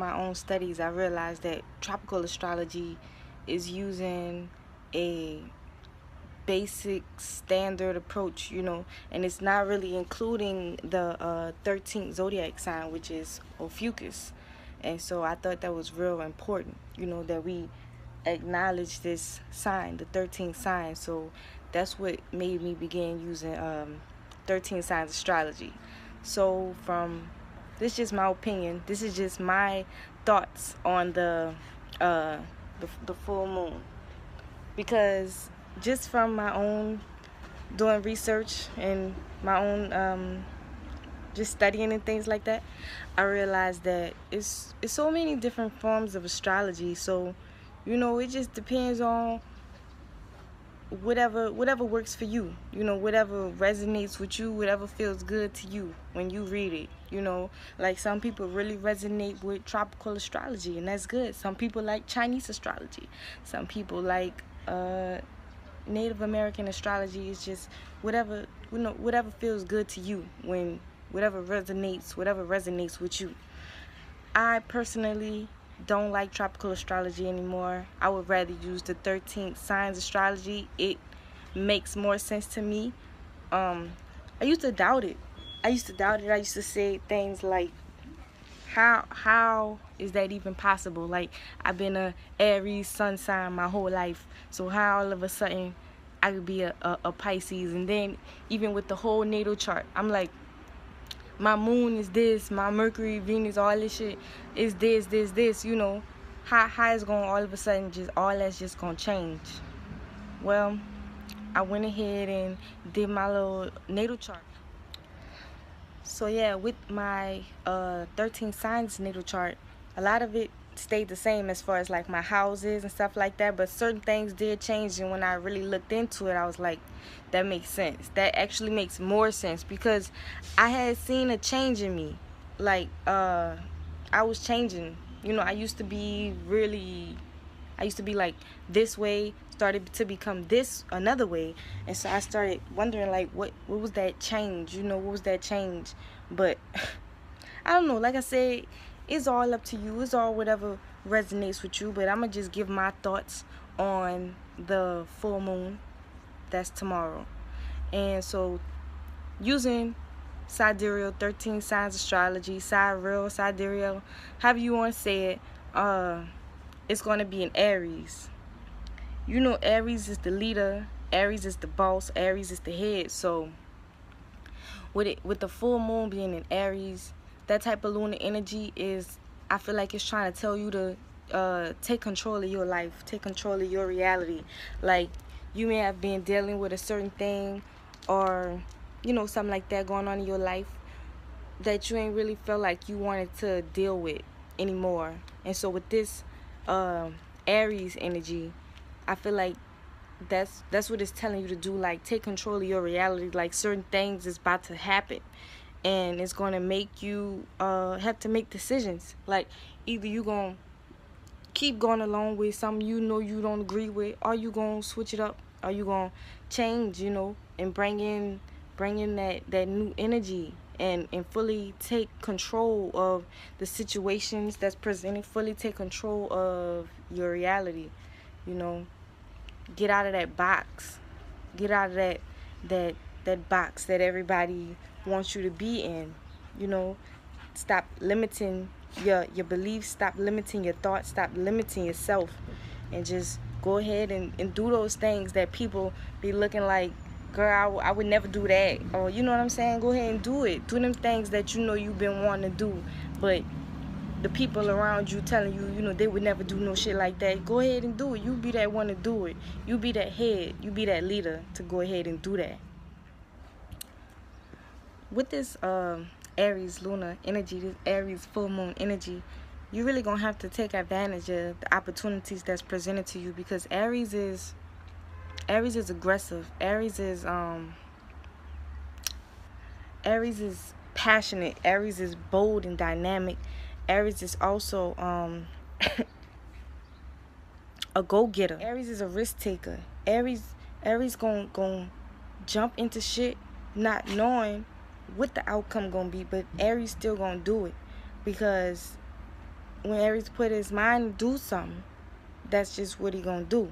my own studies, I realized that tropical astrology is using a basic standard approach, and it's not really including the 13th zodiac sign, which is Ophiuchus. And so I thought that was real important, that we acknowledge this sign, the 13th sign. So that's what made me begin using 13 signs astrology. So this is just my opinion. This is just my thoughts on the full moon, because just from my own doing research and my own just studying and things like that, I realized that it's so many different forms of astrology. So it just depends on whatever works for you, whatever resonates with you, whatever feels good to you when you read it. Like some people really resonate with tropical astrology, and that's good. Some people like Chinese astrology. Some people like Native American astrology. Is just whatever feels good to you, whatever resonates with you. I personally don't like tropical astrology anymore. I would rather use the 13th signs astrology. It makes more sense to me. I used to doubt it. I used to say things like, how is that even possible? Like, I've been a Aries sun sign my whole life, so how all of a sudden I could be a Pisces? And then even with the whole natal chart, I'm like, my moon is this, my Mercury, Venus, all this shit is this. How is going all of a sudden all that's just gonna change? Well, I went ahead and did my little natal chart. So yeah, with my 13 signs natal chart, a lot of it stayed the same as far as like my houses and stuff like that, but certain things did change, and when I really looked into it, I was like, that makes sense. That actually makes more sense, because I had seen a change in me. Like I was changing. I used to be like this way, started to become this another way. And so I started wondering, like, what was that change? What was that change? But I don't know. Like I said, it's all up to you. It's all whatever resonates with you. But I'm going to just give my thoughts on the full moon. That's tomorrow. And so using sidereal 13 signs astrology, sidereal, however you want to say it, it's going to be in Aries. Aries is the leader, Aries is the boss, Aries is the head. So with the full moon being in Aries, that type of lunar energy I feel like it's trying to tell you to take control of your life, take control of your reality. Like, you may have been dealing with a certain thing, or something like that going on in your life that you ain't really felt like you wanted to deal with anymore. And so with this Aries energy, I feel like that's what it's telling you to do. Like, take control of your reality. Like, certain things is about to happen, and it's going to make you have to make decisions. Like, either you going to keep going along with something you don't agree with, or you going to switch it up, or you going to change, and bring in that new energy, and fully take control of the situations that's presented, fully take control of your reality. Get out of that box. Get out of that box that everybody wants you to be in. Stop limiting your beliefs, stop limiting your thoughts, stop limiting yourself, and just go ahead and do those things that people be looking like, girl, I would never do that. Or, you know what I'm saying? Go ahead and do it. Do them things that you've been wanting to do, but the people around you telling you, they would never do no shit like that. Go ahead and do it. You be that one to do it. You be that head. You be that leader to go ahead and do that. With this Aries lunar energy, this Aries full moon energy, you really gonna have to take advantage of the opportunities that's presented to you, because Aries is aggressive. Aries is passionate. Aries is bold and dynamic. Aries is also a go-getter. Aries is a risk taker. Aries gonna jump into shit not knowing what the outcome gonna be, but Aries still gonna do it, because when Aries put his mind to do something, that's just what he gonna do.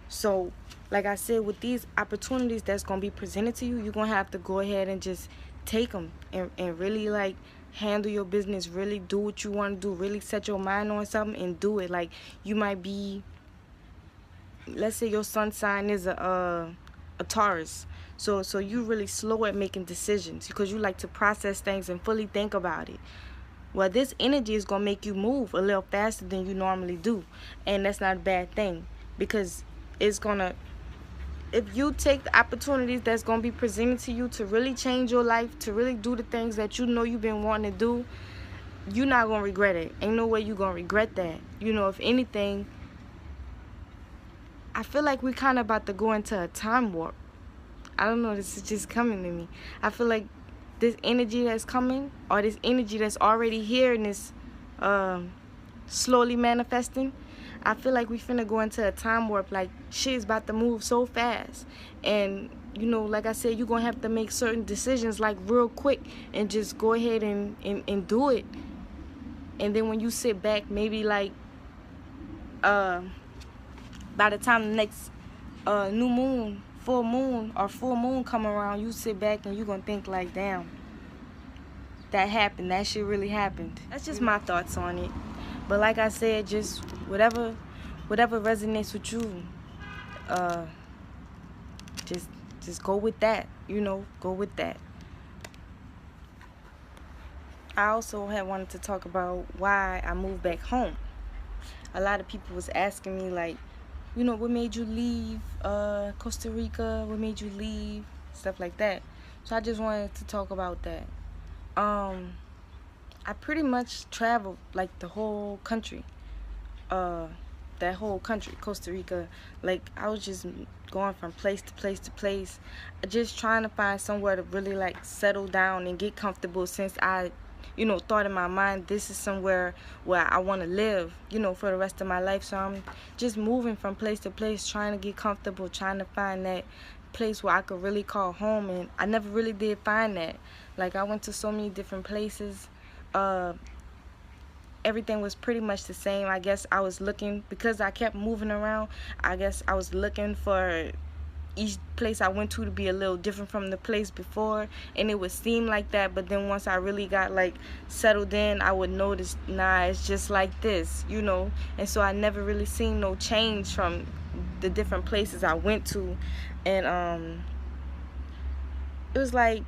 So like I said, with these opportunities that's gonna be presented to you, you're gonna have to go ahead and just take them and really like handle your business, really do what you want to do, really set your mind on something and do it. Like, you might be, let's say your sun sign is a Taurus, so you really slow at making decisions because you like to process things and fully think about it. Well, this energy is gonna make you move a little faster than you normally do, and that's not a bad thing, because it's gonna, if you take the opportunities that's gonna be presented to you to really change your life, to really do the things that you know you've been wanting to do, you're not gonna regret it. Ain't no way you're gonna regret that. You know, if anything, I feel like we're kind of about to go into a time warp. I don't know, this is just coming to me. I feel like this energy that's coming, or this energy that's already here and is slowly manifesting, I feel like we finna go into a time warp. Like, shit's about to move so fast, and you know, like I said, you're gonna have to make certain decisions like real quick and just go ahead and do it. And then when you sit back, maybe like by the time the next new moon, full moon come around, you sit back and you're gonna think like, damn, that happened, that shit really happened. That's just my thoughts on it. But like I said, just whatever resonates with you, just go with that, you know, go with that. I also had wanted to talk about why I moved back home. A lot of people was asking me, like, you know, what made you leave Costa Rica? What made you leave? Stuff like that. So I just wanted to talk about that. I pretty much traveled like the whole country. That whole country, Costa Rica. Like, I was just going from place to place to place, just trying to find somewhere to really like settle down and get comfortable, since I, you know, thought in my mind, this is somewhere where I want to live, you know, for the rest of my life. So I'm just moving from place to place, trying to get comfortable, trying to find that place where I could really call home. And I never really did find that. Like, I went to so many different places. Everything was pretty much the same. I guess I was looking, because I kept moving around, I guess I was looking for each place I went to be a little different from the place before, and it would seem like that. But then once I really got like settled in, I would notice, nah, it's just like this, you know. And so I never really seen no change from the different places I went to. And it was like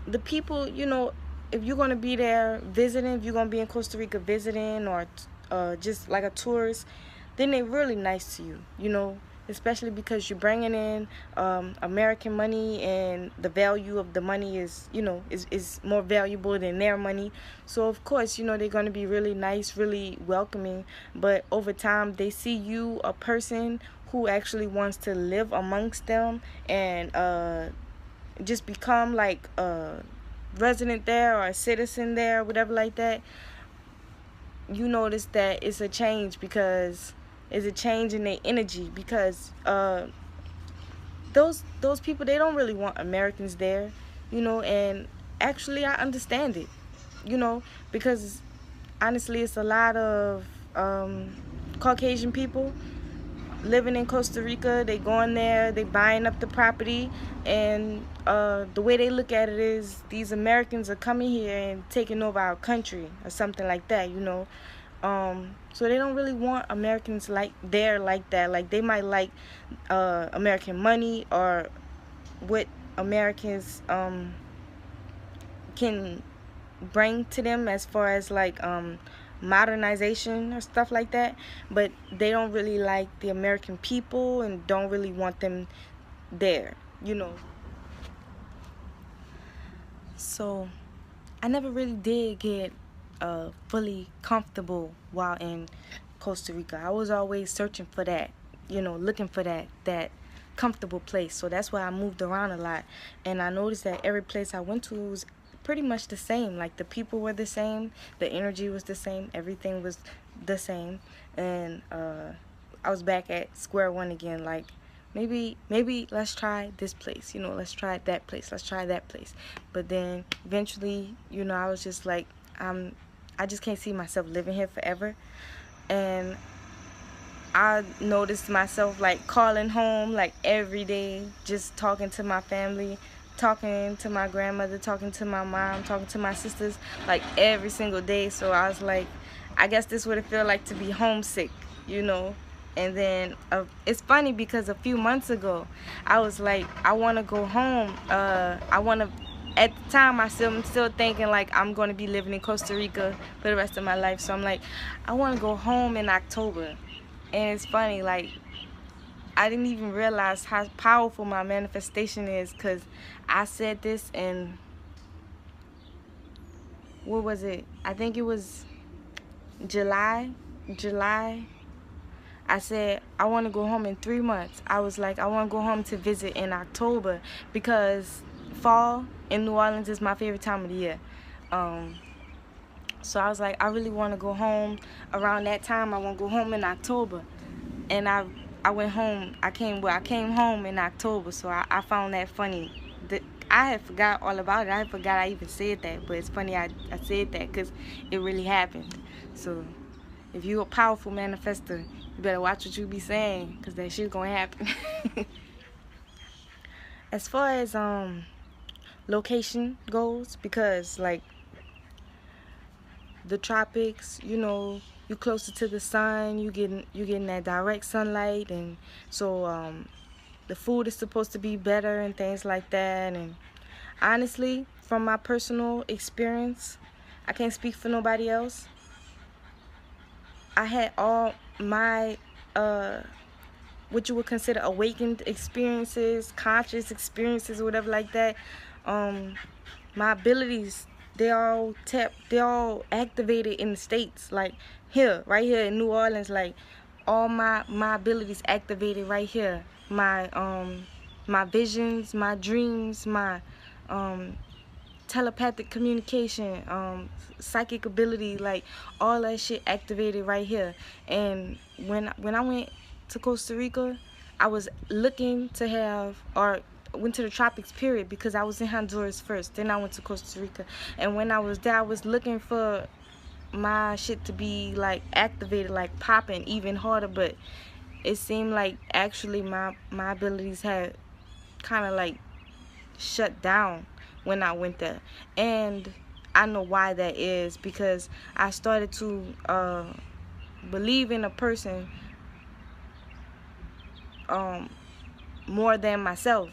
the people, you know, if you're gonna be there visiting, if you're gonna be in Costa Rica visiting, or just like a tourist, then they're really nice to you, you know. Especially because you're bringing in American money, and the value of the money is, you know, is more valuable than their money. So of course, you know, they're going to be really nice, really welcoming. But over time, they see you a person who actually wants to live amongst them, and just become like a resident there or a citizen there, whatever like that. You notice that it's a change, because is a change in their energy, because those people, they don't really want Americans there, you know. And actually, I understand it, you know, because honestly, it's a lot of Caucasian people living in Costa Rica. They going there, they buying up the property, and the way they look at it is, these Americans are coming here and taking over our country or something like that, you know. So they don't really want Americans like there like that. Like, they might like American money, or what Americans can bring to them as far as like modernization or stuff like that. But they don't really like the American people, and don't really want them there, you know. So I never really did get fully comfortable while in Costa Rica. I was always searching for that, you know, looking for that comfortable place. So that's why I moved around a lot, and I noticed that every place I went to was pretty much the same. Like, the people were the same, the energy was the same, everything was the same. And I was back at square one again. Like, maybe let's try this place, you know, let's try that place, let's try that place. But then eventually, you know, I was just like, I just can't see myself living here forever. And I noticed myself like calling home like every day, just talking to my family, talking to my grandmother, talking to my mom, talking to my sisters, like every single day. So I was like, I guess this would it feel like to be homesick, you know. And then it's funny because a few months ago I was like, I want to go home. I want to, at the time I'm still thinking like I'm going to be living in Costa Rica for the rest of my life. So I'm like, I want to go home in October. And it's funny, like, I didn't even realize how powerful my manifestation is, because I said this in, what was it? I think it was July. I said, I want to go home in 3 months. I was like, I want to go home to visit in October, because fall in New Orleans is my favorite time of the year. So I was like, I really want to go home around that time. I want to go home in October. And I went home. I came home in October. So I found that funny. I had forgot all about it. I forgot I even said that. But it's funny I said that because it really happened. So if you're a powerful manifester, you better watch what you be saying, because that shit's going to happen. As far as location goes, because like the tropics, you know, you closer to the sun, you getting that direct sunlight, and so the food is supposed to be better and things like that. And honestly, from my personal experience, I can't speak for nobody else. I had all my what you would consider awakened experiences, conscious experiences, whatever like that. My abilities, they all activated in the States, like here, right here in New Orleans. Like all my abilities activated right here. My my visions, my dreams, my telepathic communication, psychic ability, like all that shit activated right here. And when I went to Costa Rica, I was looking to have, or went to the tropics period, because I was in Honduras first, then I went to Costa Rica. And when I was there, I was looking for my shit to be like activated, like popping even harder. But it seemed like actually my abilities had kind of like shut down when I went there. And I know why that is, because I started to believe in a person more than myself.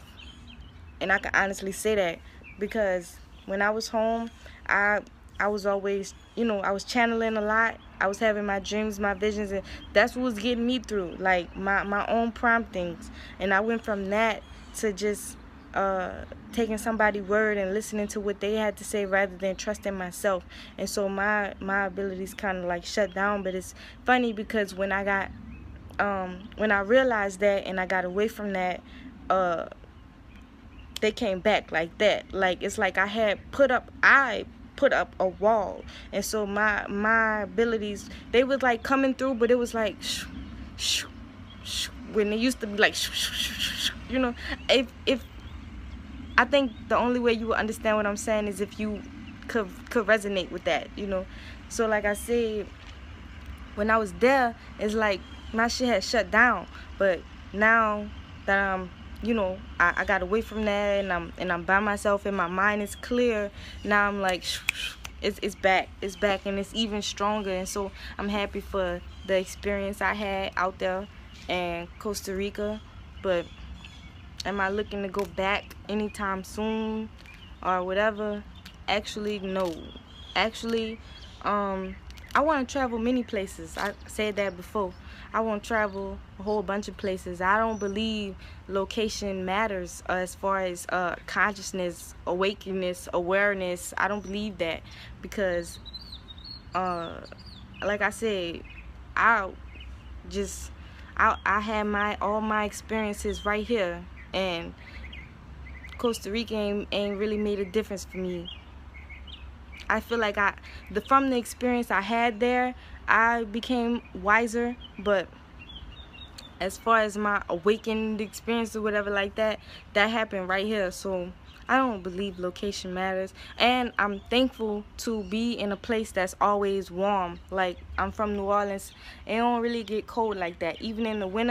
And I can honestly say that, because when I was home, I was always, you know, I was channeling a lot. I was having my dreams, my visions, and that's what was getting me through, like my own promptings. And I went from that to just taking somebody's word and listening to what they had to say rather than trusting myself. And so my abilities kind of like shut down. But it's funny, because when I got when I realized that and I got away from that, they came back like that. Like it's like I put up a wall. And so my abilities, they was like coming through, but it was like shh, shh, shh, when it used to be like shh, shh, shh, shh, you know. If I think the only way you will understand what I'm saying is if you could resonate with that, you know. So like I said, when I was there, it's like my shit had shut down. But now that I'm, you know, I got away from that, and I'm by myself, and my mind is clear. Now I'm like, it's back, and it's even stronger. And so I'm happy for the experience I had out there in Costa Rica. But am I looking to go back anytime soon or whatever? Actually, no. Actually, I want to travel many places. I said that before. I want to travel a whole bunch of places. I don't believe location matters as far as consciousness, awakeness, awareness. I don't believe that, because like I said, I had all my experiences right here, and Costa Rica ain't really made a difference for me. I feel like from the experience I had there, I became wiser. But as far as my awakened experience or whatever like that, that happened right here. So I don't believe location matters. And I'm thankful to be in a place that's always warm. Like, I'm from New Orleans. It don't really get cold like that. Even in the winter,